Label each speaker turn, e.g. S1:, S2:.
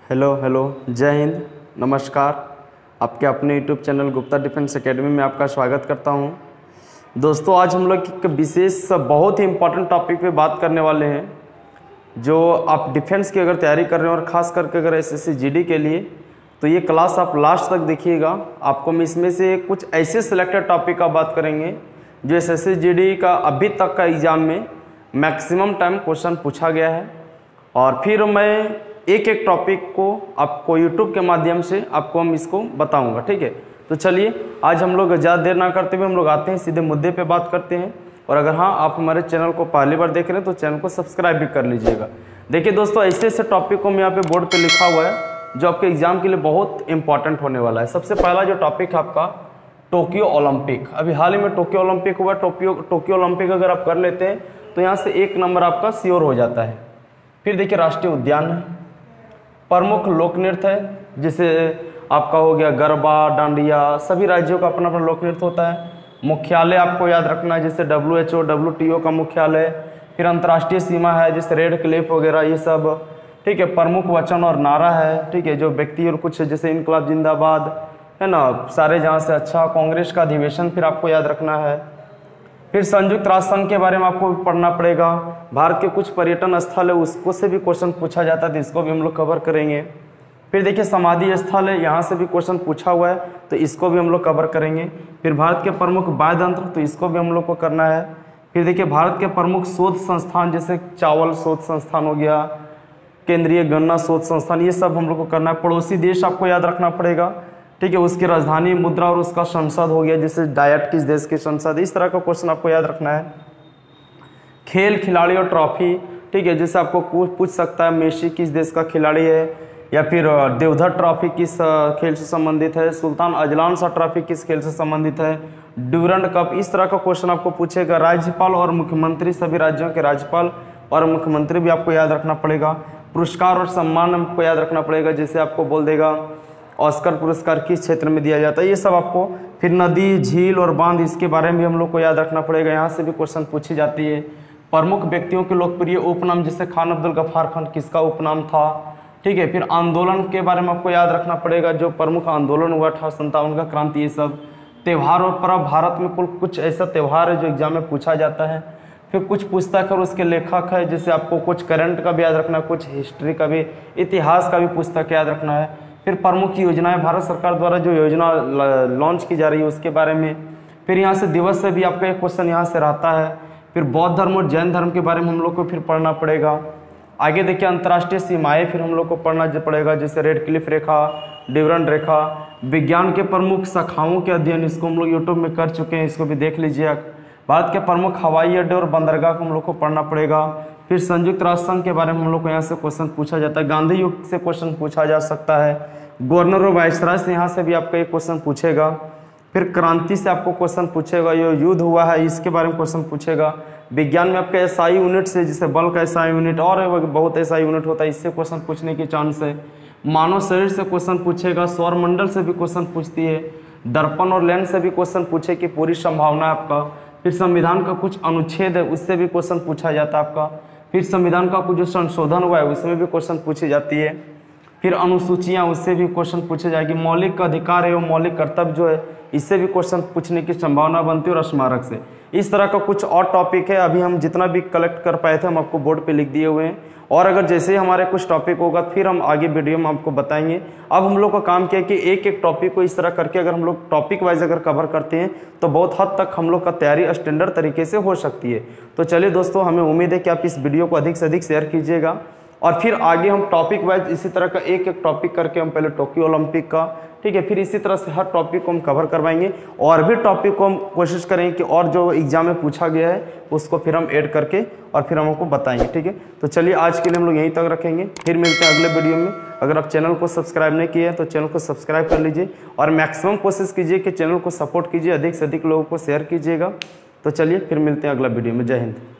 S1: Hello hello, जय हिंद, नमस्कार। आपके अपने YouTube channel Gupta defence academy में आपका स्वागत करता हूं। दोस्तों, आज हम लोग एक विशेष बहुत ही इम्पोर्टेंट टॉपिक पे बात करने वाले हैं। जो आप डिफेंस की अगर तैयारी कर रहे हैं और ख़ास करके अगर एसएससी जीडी के लिए, तो ये क्लास आप लास्ट तक देखिएगा। आपको हम इसमें से कुछ ऐसे सिलेक्टेड टॉपिक का बात करेंगे जो एसएससी जीडी का अभी तक का एग्ज़ाम में मैक्सिमम टाइम क्वेश्चन पूछा गया है। और फिर मैं एक एक टॉपिक को आपको यूट्यूब के माध्यम से आपको हम इसको बताऊंगा, ठीक है। तो चलिए, आज हम लोग ज़्यादा देर ना करते हुए हम लोग आते हैं, सीधे मुद्दे पे बात करते हैं। और अगर हाँ, आप हमारे चैनल को पहली बार देख रहे हैं तो चैनल को सब्सक्राइब भी कर लीजिएगा। देखिए दोस्तों, ऐसे ऐसे टॉपिक को मैं यहाँ पे बोर्ड पे लिखा हुआ है जो आपके एग्जाम के लिए बहुत इंपॉर्टेंट होने वाला है। सबसे पहला जो टॉपिक है आपका टोक्यो ओलंपिक। अभी हाल ही में टोक्यो ओलंपिक हुआ। टोक्यो ओलंपिक अगर आप कर लेते हैं तो यहाँ से एक नंबर आपका श्योर हो जाता है। फिर देखिए, राष्ट्रीय उद्यान है, प्रमुख लोक नृत्य है, जिसे आपका हो गया गरबा, डांडिया, सभी राज्यों का अपना अपना लोक नृत्य होता है। मुख्यालय आपको याद रखना है, जैसे WHO, WTO का मुख्यालय। फिर अंतर्राष्ट्रीय सीमा है, जैसे रेड क्लिफ वगैरह, ये सब, ठीक है। प्रमुख वचन और नारा है, ठीक है, जो व्यक्ति और कुछ, जैसे इनकलाब जिंदाबाद है ना, सारे जहाँ से अच्छा, कांग्रेस का अधिवेशन फिर आपको याद रखना है। फिर संयुक्त राष्ट्र संघ के बारे में आपको पढ़ना पड़ेगा। भारत के कुछ पर्यटन स्थल है, उसको से भी क्वेश्चन पूछा जाता है, तो इसको भी हम लोग कवर करेंगे। फिर देखिए, समाधि स्थल है, यहाँ से भी क्वेश्चन पूछा हुआ है, तो इसको भी हम लोग कवर करेंगे। फिर भारत के प्रमुख वाद्ययंत्र, तो इसको भी हम लोग को करना है। फिर देखिए, भारत के प्रमुख शोध संस्थान, जैसे चावल शोध संस्थान हो गया, केंद्रीय गन्ना शोध संस्थान, ये सब हम लोग को करना है। पड़ोसी देश आपको याद रखना पड़ेगा, ठीक है। उसकी राजधानी, मुद्रा और उसका संसद हो गया, जैसे डायट किस देश की संसद, इस तरह का क्वेश्चन आपको याद रखना है। खेल, खिलाड़ी और ट्रॉफी, ठीक है, जैसे आपको पूछ सकता है मेसी किस देश का खिलाड़ी है, या फिर देवधर ट्रॉफी किस खेल से संबंधित है, सुल्तान अजलान शाह ट्रॉफी किस खेल से संबंधित है, ड्यूरंड कप, इस तरह का क्वेश्चन आपको पूछेगा। राज्यपाल और मुख्यमंत्री, सभी राज्यों के राज्यपाल और मुख्यमंत्री भी आपको याद रखना पड़ेगा। पुरस्कार और सम्मान आपको याद रखना पड़ेगा, जैसे आपको बोल देगा ऑस्कर पुरस्कार किस क्षेत्र में दिया जाता है, ये सब आपको। फिर नदी, झील और बांध, इसके बारे में भी हम लोग को याद रखना पड़ेगा, यहाँ से भी क्वेश्चन पूछी जाती है। प्रमुख व्यक्तियों के लोकप्रिय उपनाम, जैसे खान अब्दुल गफ्फार खान किसका उपनाम था, ठीक है। फिर आंदोलन के बारे में आपको याद रखना पड़ेगा, जो प्रमुख आंदोलन हुआ था 57 का क्रांति, ये सब। त्यौहार और पर्व, भारत में कुल कुछ ऐसा त्यौहार है जो एग्जाम में पूछा जाता है। फिर कुछ पुस्तक और उसके लेखक है, जैसे आपको कुछ करंट का भी याद रखना है, कुछ हिस्ट्री का भी, इतिहास का भी पुस्तक याद रखना है। फिर प्रमुख योजनाएं, भारत सरकार द्वारा जो योजना लॉन्च की जा रही है उसके बारे में। फिर यहाँ से दिवस से भी आपका एक क्वेश्चन यहाँ से रहता है। फिर बौद्ध धर्म और जैन धर्म के बारे में हम लोग को फिर पढ़ना पड़ेगा। आगे देखिए, अंतर्राष्ट्रीय सीमाएं फिर हम लोग को पढ़ना पड़ेगा, जैसे रेड क्लिफ रेखा, ड्यूरंड रेखा। विज्ञान के प्रमुख शाखाओं के अध्ययन, इसको हम लोग यूट्यूब में कर चुके हैं, इसको भी देख लीजिए। भारत के प्रमुख हवाई अड्डे और बंदरगाह को हम लोग को पढ़ना पड़ेगा। फिर संयुक्त राष्ट्र संघ के बारे में हम लोग को यहाँ से क्वेश्चन पूछा जाता है। गांधी युग से क्वेश्चन पूछा जा सकता है। गवर्नर और वाइसराय से यहाँ से भी आपका एक क्वेश्चन पूछेगा। फिर क्रांति से आपको क्वेश्चन पूछेगा, ये युद्ध हुआ है इसके बारे में क्वेश्चन पूछेगा। विज्ञान में आपका SI यूनिट से, जैसे बल का SI यूनिट और बहुत SI यूनिट होता है, इससे क्वेश्चन पूछने की चांस है। मानव शरीर से क्वेश्चन पूछेगा। सौर मंडल से भी क्वेश्चन पूछती है। दर्पण और लेंस से भी क्वेश्चन पूछे की पूरी संभावना है आपका। फिर संविधान का कुछ अनुच्छेद है, उससे भी क्वेश्चन पूछा जाता है आपका। फिर संविधान का कुछ जो संशोधन हुआ है उसमें भी क्वेश्चन पूछी जाती है। फिर अनुसूचियाँ, उससे भी क्वेश्चन पूछे जाएगी। मौलिक अधिकार एवं मौलिक कर्तव्य जो है, इससे भी क्वेश्चन पूछने की संभावना बनती है। और स्मारक से, इस तरह का कुछ और टॉपिक है। अभी हम जितना भी कलेक्ट कर पाए थे हम आपको बोर्ड पे लिख दिए हुए हैं, और अगर जैसे ही हमारे कुछ टॉपिक होगा फिर हम आगे वीडियो में आपको बताएंगे। अब हम लोग का काम क्या है कि एक एक टॉपिक को इस तरह करके अगर हम लोग टॉपिक वाइज अगर कवर करते हैं तो बहुत हद तक हम लोग का तैयारी स्टैंडर्ड तरीके से हो सकती है। तो चलिए दोस्तों, हमें उम्मीद है कि आप इस वीडियो को अधिक से अधिक शेयर कीजिएगा, और फिर आगे हम टॉपिक वाइज इसी तरह का एक एक टॉपिक करके हम पहले टोक्यो ओलंपिक का, ठीक है, फिर इसी तरह से हर टॉपिक को हम कवर करवाएंगे। और भी टॉपिक को हम कोशिश करेंगे कि और जो एग्जाम में पूछा गया है उसको फिर हम ऐड करके और फिर हम आपको बताएंगे, ठीक है। तो चलिए, आज के लिए हम लोग यहीं तक रखेंगे, फिर मिलते हैं अगले वीडियो में। अगर आप चैनल को सब्सक्राइब नहीं किए हैं तो चैनल को सब्सक्राइब कर लीजिए, और मैक्सिमम कोशिश कीजिए कि चैनल को सपोर्ट कीजिए, अधिक से अधिक लोगों को शेयर कीजिएगा। तो चलिए, फिर मिलते हैं अगला वीडियो में। जय हिंद।